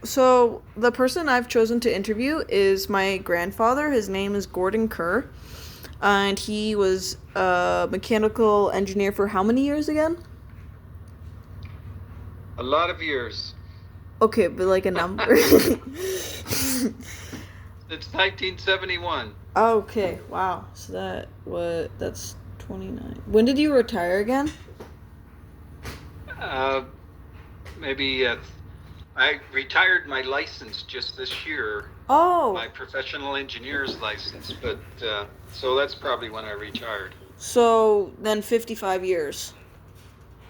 So the person I've chosen to interview is my grandfather. His name is Gordon Kerr, and he was a mechanical engineer for how many years again? A lot of years. Okay, but like a number. Since 1971. Okay, wow. So that's 29. When did you retire again? Uh, maybe I retired my license just this year, Oh, my professional engineer's license, but so that's probably when I retired. so then 55 years.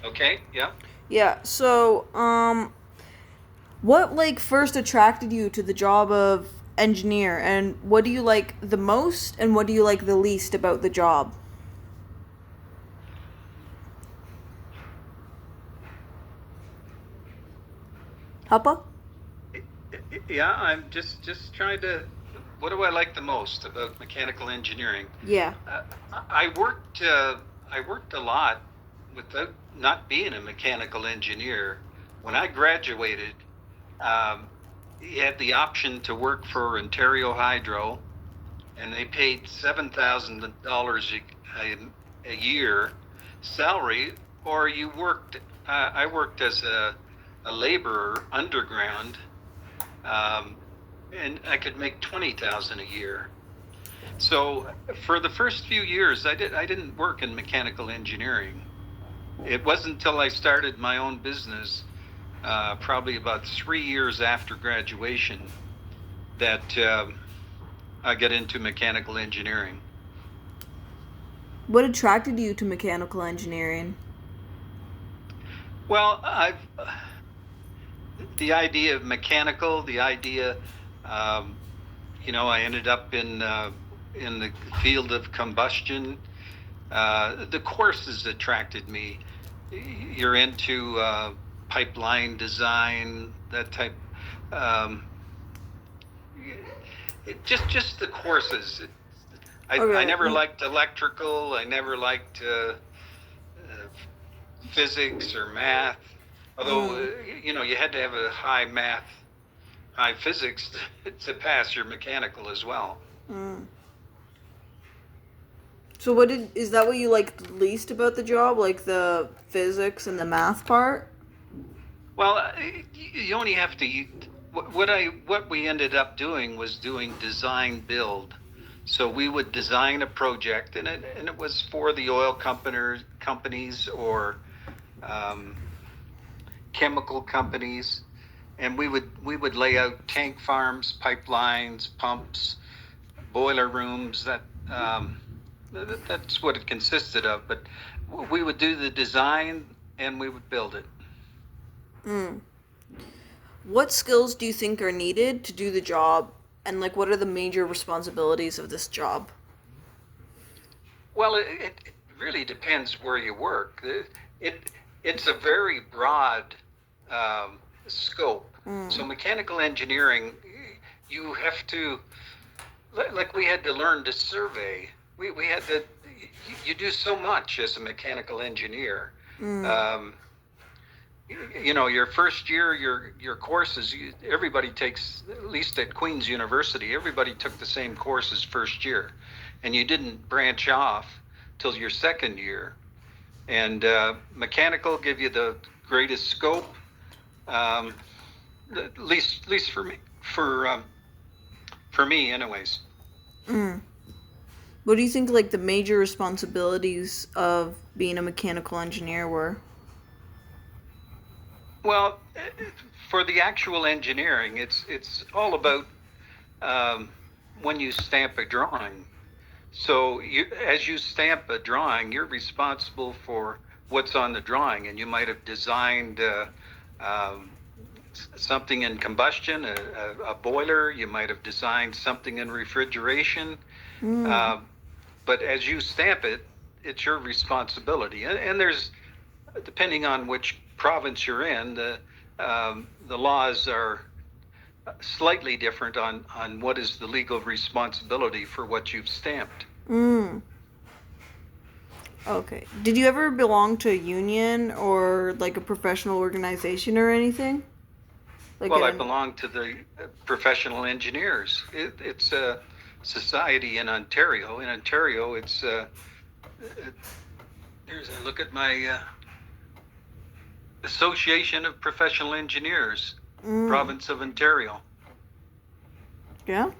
Okay, yeah. Yeah, so what like first attracted you to the job of engineer, and what do you like the most and what do you like the least about the job? Hapa? Yeah, I'm just trying to. What do I like the most about mechanical engineering? Yeah. Uh, I worked a lot without not being a mechanical engineer. When I graduated, um, you had the option to work for Ontario Hydro, and they paid $7,000 a year salary, or you worked. I worked as a laborer underground, um, and I could make 20,000 a year. So for the first few years, I didn't work in mechanical engineering. It wasn't until I started my own business, probably about 3 years after graduation, that I got into mechanical engineering. What attracted you to mechanical engineering? Well, I've the idea of mechanical, the idea, um, I ended up in the field of combustion. The courses attracted me. You're into pipeline design, that type. Um, just the courses. I Okay. never liked electrical. I never liked physics or math. Although Mm, you had to have a high math, high physics to pass your mechanical as well. mm. So is that what you liked least about the job, like the physics and the math part? Well, you only have to. What we ended up doing was doing design build. So we would design a project, and it was for the oil companies or um, chemical companies, and we would lay out tank farms, pipelines, pumps, boiler rooms. That's what it consisted of. But we would do the design and we would build it. Mm. What skills do you think are needed to do the job, and like what are the major responsibilities of this job? Well, it really depends where you work. It it's a very broad scope. Mm. So mechanical engineering, you have to, like we had to learn to survey. We had to. You do so much as a mechanical engineer. Mm. Um, your first year, your courses. Everybody takes, at least at Queen's University, everybody took the same courses first year, and you didn't branch off till your second year. And mechanical give you the greatest scope, um, at least for me, anyways. Mm. What do you think like the major responsibilities of being a mechanical engineer were? Well, for the actual engineering, it's all about um, when you stamp a drawing. So as you stamp a drawing, you're responsible for what's on the drawing, and you might have designed um, something in combustion, a boiler. You might have designed something in refrigeration. Mm. Um, but as you stamp it, it's your responsibility. And there's, depending on which province you're in, the laws are slightly different on what is the legal responsibility for what you've stamped. Mm. Okay. Did you ever belong to a union or like a professional organization or anything? Like Well, I in, belong to the professional engineers. It's a society in Ontario. In Ontario, it's there's a look at my Association of Professional Engineers, mm, Province of Ontario. yeah.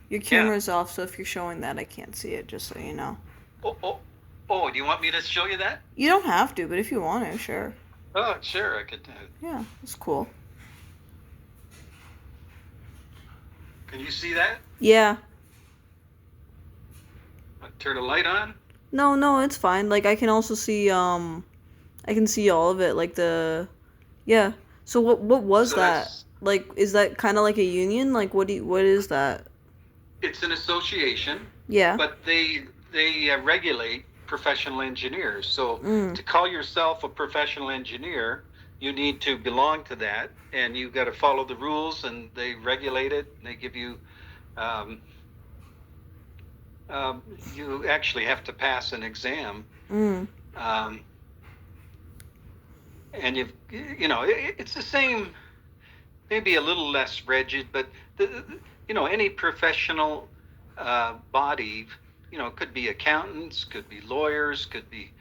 Your Yeah. camera's off, so if you're showing that, I can't see it. Just so you know. Oh, oh, oh. Do you want me to show you that? You don't have to, but if you want to, sure. Oh, sure. I could. Yeah, it's cool. Can you see that? Yeah. Turn the light on. No, no, it's fine. Like I can also see I can see all of it like the yeah. So what was So that? that's Like is that kind of like a union? Like what is that? it's an association, Yeah. but they regulate professional engineers. So Mm. to call yourself a professional engineer, you need to belong to that, and you've got to follow the rules, and they regulate it. And they give you um, you actually have to pass an exam, Mm. um, and it's the same, maybe a little less rigid, but any professional body, could be accountants, could be lawyers, could be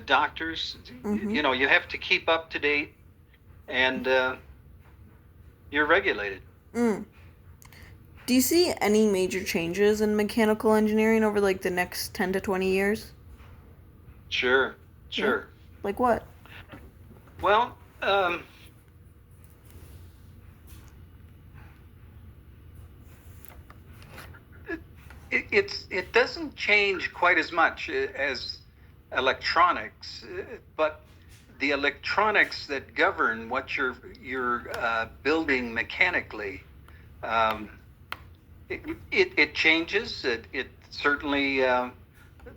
doctors. Mhm. You have to keep up to date, and you're regulated. Mm. Do you see any major changes in mechanical engineering over like the next 10 to 20 years? Sure, Yeah. sure. Like what? Well, it doesn't change quite as much as electronics, but the electronics that govern what you're building mechanically, um, it changes. It certainly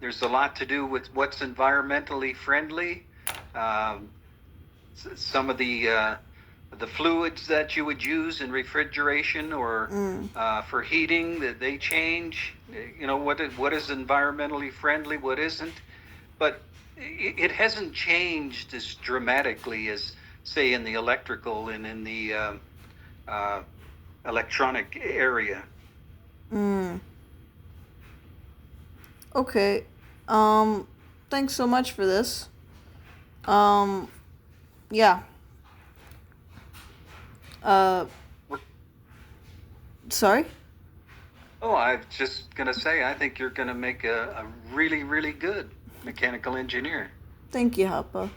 there's a lot to do with what's environmentally friendly. Um, some of the fluids that you would use in refrigeration or Mm. for heating, that they change. What is environmentally friendly, what isn't. But it hasn't changed as dramatically as, say, in the electrical and in the uh, electronic area. Mm. Okay. Um thanks so much for this. Um yeah. Uh sorry? Oh, I was just going to say, I think you're going to make a really, really good mechanical engineer. Thank you, Hapa.